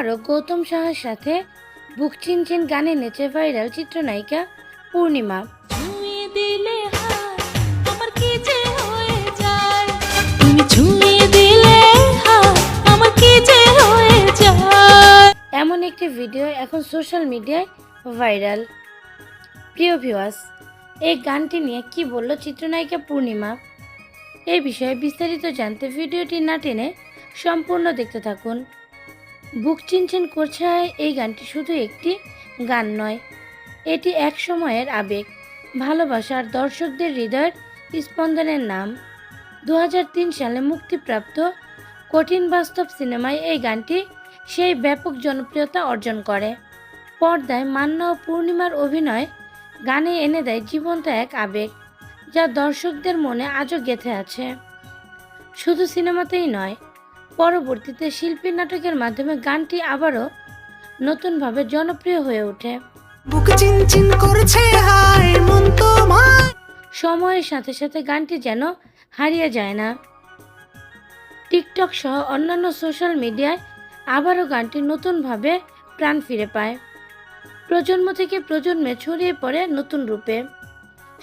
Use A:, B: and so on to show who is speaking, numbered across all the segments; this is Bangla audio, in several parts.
A: আবারও গৌতম সাহার সাথে বুক চিনচিন গানে নেচে ভাইরাল চিত্রনায়িকা পূর্ণিমা।
B: ছুঁয়ে দিলে হাত আমার কি যে হয়ে যায়, তুমি ছুঁয়ে দিলে হাত আমার কি যে হয়ে যায়।
A: এমন একটি ভিডিও এখন সোশ্যাল মিডিয়ায় ভাইরাল। প্রিয় ভিউয়ার্স, এই গানটি নিয়ে কি বলল চিত্রনায়িকা পূর্ণিমা, এই বিষয়ে বিস্তারিত জানতে ভিডিওটি না টেনে সম্পূর্ণ দেখতে থাকুন। বুক চিনচিন করছে এই গানটি শুধু একটি গান নয়, এটি এক সময়ের আবেগ, ভালোবাসার দর্শকদের হৃদয়ের স্পন্দনের নাম। 2003 সালে মুক্তিপ্রাপ্ত কঠিন বাস্তব সিনেমায় এই গানটি সেই ব্যাপক জনপ্রিয়তা অর্জন করে। পর্দায় মান্না ও পূর্ণিমার অভিনয় গানে এনে দেয় জীবন্ত এক আবেগ, যা দর্শকদের মনে আজও গেঁথে আছে। শুধু সিনেমাতেই নয়, পরবর্তীতে শিল্পী নাটকের মাধ্যমে গানটি আবারও নতুনভাবে জনপ্রিয় হয়ে ওঠে।
C: বুক চিনচিন করছে হায় মন তোমার।
A: সময়ের সাথে সাথে গানটি যেন হারিয়ে যায় না। টিকটক সহ অন্যান্য সোশ্যাল মিডিয়ায় আবারও গানটি নতুনভাবে প্রাণ ফিরে পায়, প্রজন্ম থেকে প্রজন্মে ছড়িয়ে পড়ে নতুন রূপে।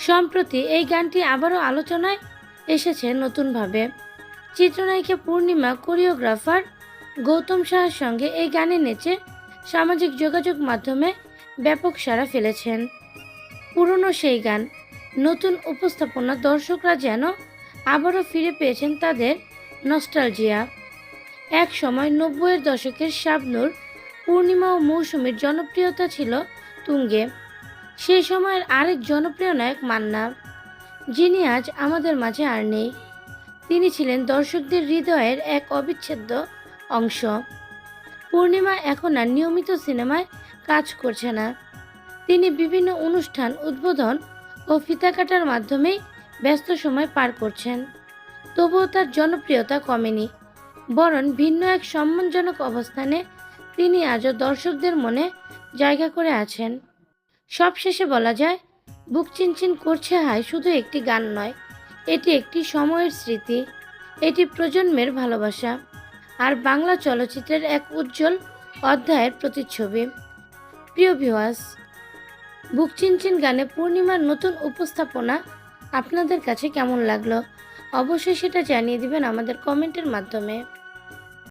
A: সম্প্রতি এই গানটি আবারও আলোচনায় এসেছে নতুনভাবে। চিত্রনায়িকা পূর্ণিমা কোরিওগ্রাফার গৌতম সাহার সঙ্গে এই গানে নেচে সামাজিক যোগাযোগ মাধ্যমে ব্যাপক সাড়া ফেলেছেন। পুরনো সেই গান, নতুন উপস্থাপনা, দর্শকরা যেন আবারও ফিরে পেয়েছেন তাদের নস্টালজিয়া। এক সময় 90-এর দশকের শাবনূর, পূর্ণিমা ও মৌসুমীর জনপ্রিয়তা ছিল তুঙ্গে। সেই সময়ের আরেক জনপ্রিয় নায়ক মান্না, যিনি আজ আমাদের মাঝে আর নেই। তিনি ছিলেন দর্শকদের হৃদয়ের এক অবিচ্ছেদ্য অংশ। পূর্ণিমা এখন আর নিয়মিত সিনেমায় কাজ করছে না। তিনি বিভিন্ন অনুষ্ঠান, উদ্বোধন ও ফিতা কাটার মাধ্যমেই ব্যস্ত সময় পার করছেন। তবুও তার জনপ্রিয়তা কমেনি, বরং ভিন্ন এক সম্মানজনক অবস্থানে তিনি আজও দর্শকদের মনে জায়গা করে আছেন। সবশেষে বলা যায়, বুক চিনচিন করছে হায় শুধু একটি গান নয়, এটি একটি সময়ের স্মৃতি, এটি প্রজন্মের ভালোবাসা আর বাংলা চলচ্চিত্রের এক উজ্জ্বল অধ্যায়ের প্রতিচ্ছবি। প্রিয় ভিউয়ার্স, বুক চিনচিন গানে পূর্ণিমার নতুন উপস্থাপনা আপনাদের কাছে কেমন লাগলো অবশ্যই সেটা জানিয়ে দিবেন আমাদের কমেন্টের মাধ্যমে।